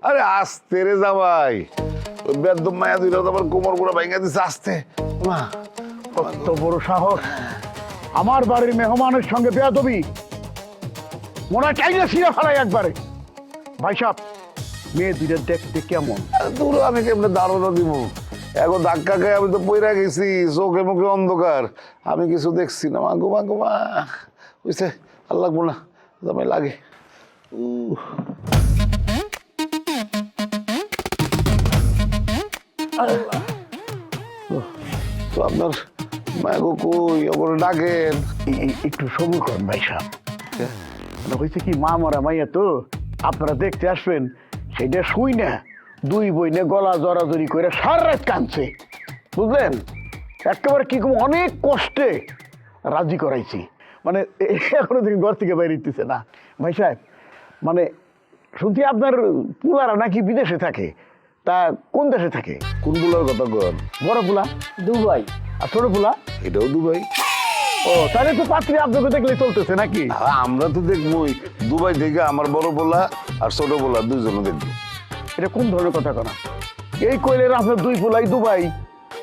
আরে আস্তে রে জামাই, ওই বেদম মায়া দুইটা তো আবার কোমর গুলো ভাঙা দিছে, আস্তে। মা কত বড় সাহস, আমার বাড়ির মেহমানের সঙ্গে বেয়াদবি, মনে হয় চাইলে ছিঁড়ে ফেলাই একবারে। ভাই সাহেব, মেয়ে দুইটা দেখতে কেমন? দূর, আমি কেমনে দাঁড়ানো দিব? এখন ধাক্কা খাই আমি তো পইরা গেছি, চোখে মুখে অন্ধকার, আমি কিছু দেখছি না। মা গো মা গো মা, বুঝছে আর লাগবো না, জামাই লাগে। তো আপনার মা গো কই, ওপরে ডাকেন। একটু সবুর করেন ভাই সাহেব। হয়েছে কি, মা মরা মাইয়া তো, আপনারা দেখতে আসবেন, সেটা শুই না দুই বইনে গলা জড়াজড়ি করে সারা রাত কাঁদছে, বুঝলেন? একেবারে কি অনেক কষ্টে রাজি করাইছি, মানে এখনো থেকে ঘর থেকে বাইরে দিতেছে না। ভাই সাহেব, মানে শুনছি আপনার পুলারা নাকি বিদেশে থাকে, তা কোন দেশে থাকে? কোন বুলার কথা কন? বড় পুলা দুবাই। আর ছোট পুলা? এটাও দুবাই। ও, তাহলে তো পাত্রী আপনাকে দেখলে চলতেছে নাকি? হ্যাঁ, আমরা তো দেখবোই। দুবাই থেকে আমার বড় পোলা আর ছোট পোলা দুইজনে দেখবো। এটা কোন ধরনের কথা কনা? এই কইলেন আপনার দুই পোলাই দুবাই,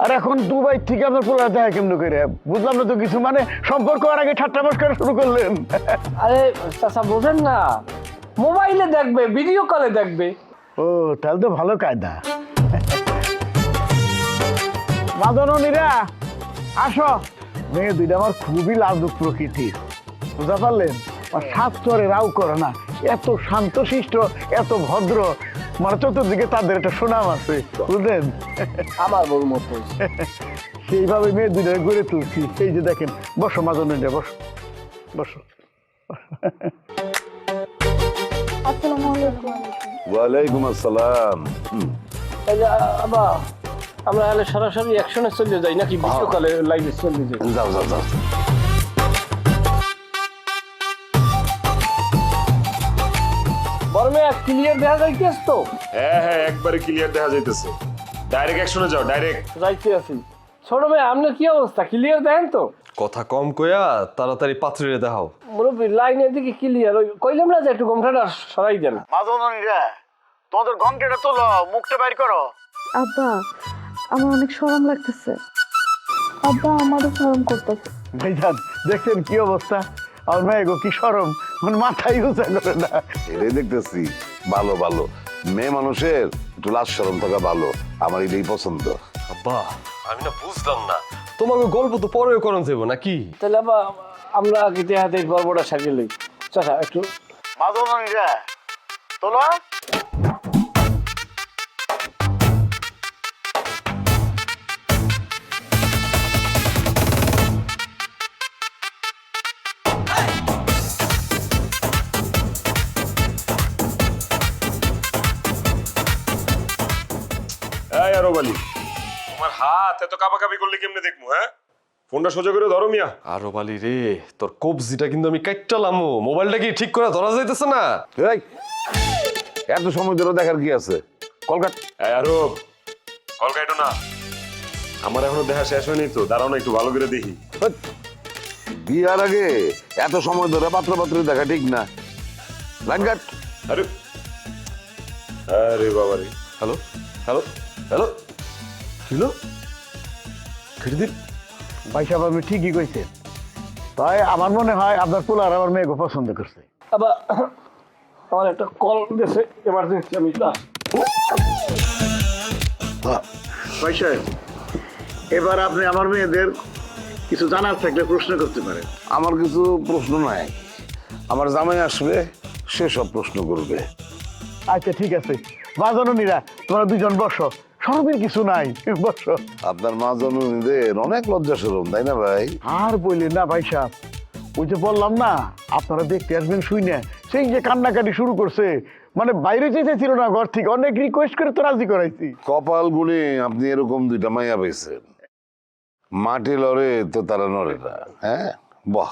আর এখন দুবাই থেকে আপনার পোলা দেখা কেমন করে? বুঝলাম না তো কিছু, মানে সম্পর্ক আর আগে ঠাট্টা মস্করা শুরু করলেন। আরে চাচা বোঝেন না, মোবাইলে দেখবে, ভিডিও কলে দেখবে। ও, তাহলে তো ভালো কায়দা। মাদনীরা আসো, মেয়ে দুইটা আমার খুবই লাজুক প্রকৃতির, বুঝা পারলেন? আর সাত চরে রাও করে না, এত শান্তশিষ্ট, এত ভদ্র, মানে চতুর্দিকে তাদের একটা সুনাম আছে, বুঝলেন? আমার বউর মতো। সেইভাবে মেয়ে দুইটা গড়ে তুলছি। এই যে দেখেন, বসো মাদনীরা, বসো বসো। আসসালামু আলাইকুম। ওয়ালাইকুম আসসালাম। তাহলে আবার আমরা হলে সরাসরি অ্যাকশনে চলে যাই নাকি ভিডিও কলে লাইভে চলে যাই? যাও যাও যাও। বড় মেয়ে ক্লিয়ার দেখা যাইতেছ তো? হ্যাঁ হ্যাঁ, একবারে ক্লিয়ার দেখা যাইতেছে। ডাইরেক্ট অ্যাকশনে যাও, ডাইরেক্ট। যাইতে আছি। ছোট মেয়ে, আপনার কি অবস্থা? ক্লিয়ার দেখেন তো? কথা কম কইয়া তাড়াতাড়ি পাত্রীরে দেখাও। মুরব্বী লাইনের দিকে ক্লিয়ার। ওই কইলাম না যে একটু গমঠাটা সরাই দেন। মাদনীরা, তোমাদের গঙ্গেটা তোলো, মুখটা বাইর করো। আব্বা, আমার অনেক শরম লাগতেছে। আব্বা, আমারও শরম করতেছে। ভাইজান, দেখছেন কি অবস্থা? আমার মেয়ে গো কি সরম, মানে মাথায় উঁচা করে না। এটাই দেখতেছি, ভালো ভালো। মেয়ে মানুষের একটু লাজ শরম থাকা ভালো, আমার এটাই পছন্দ। আব্বা, আমি না বুঝলাম না, তোমাকে গল্প তো পরেও করন যাবো নাকি? তাহলে আবার আমরা আগে দেহা দেখ গল্পটা সাজিয়ে লই। চাচা একটু মাদনীরা তোলো। এই আরো বলি, তোমার হাত এত কাঁপাকাঁপি করলে কেমনে দেখবো? হ্যাঁ, ফোনটা সোজা করে ধরো মিয়া। আরো বালি রে, তোর কবজিটা কিন্তু আমি কাটটালামো। মোবাইলটা কি ঠিক করে ধরা যাইতেছে না? এই, এত সময় ধরে দেখার কি আছে? কলকাতা এই আরো কল কাটো না, আমার এখনো দেখা শেষ হয়নি তো, দাঁড়াও না একটু ভালো করে দেখি। বিয়ার আগে এত সময় ধরে পাত্র দেখা ঠিক না। Line cut. আরে আরে বাবা রে। হ্যালো হ্যালো হ্যালো, হ্যালো, কেটে দিন। ভাই সাহেব, আপনি ঠিকই কইছেন। তাই আমার মনে হয় আপনার পোলার আমার মেয়েকে পছন্দ করছে। আবার আমার একটা কল দিয়েছে, এমার্জেন্সি, আমি একটু আসি। ভাই সাহেব, এবার আপনি আমার মেয়েদের কিছু জানার থাকলে প্রশ্ন করতে পারেন। আমার কিছু প্রশ্ন নাই, আমার জামাই আসবে, সে সব প্রশ্ন করবে। আচ্ছা ঠিক আছে, মাদনীরা তোমরা দুজন বসো, শরমের কিছু নাই, বসো। আপনার মা জননীদের অনেক লজ্জা শরম, তাই না ভাই? আর বললেন না ভাই সাহেব, ওই যে বললাম না আপনারা দেখতে আসবেন শুই না, সেই যে কান্নাকাটি শুরু করছে, মানে বাইরে যেতে ছিল না ঘর থেকে, অনেক রিকোয়েস্ট করে তো রাজি করাইছি। কপাল গুনে আপনি এরকম দুইটা মাইয়া পেয়েছেন। মাটি লড়ে তো তারা নড়ে না। হ্যাঁ, বাহ।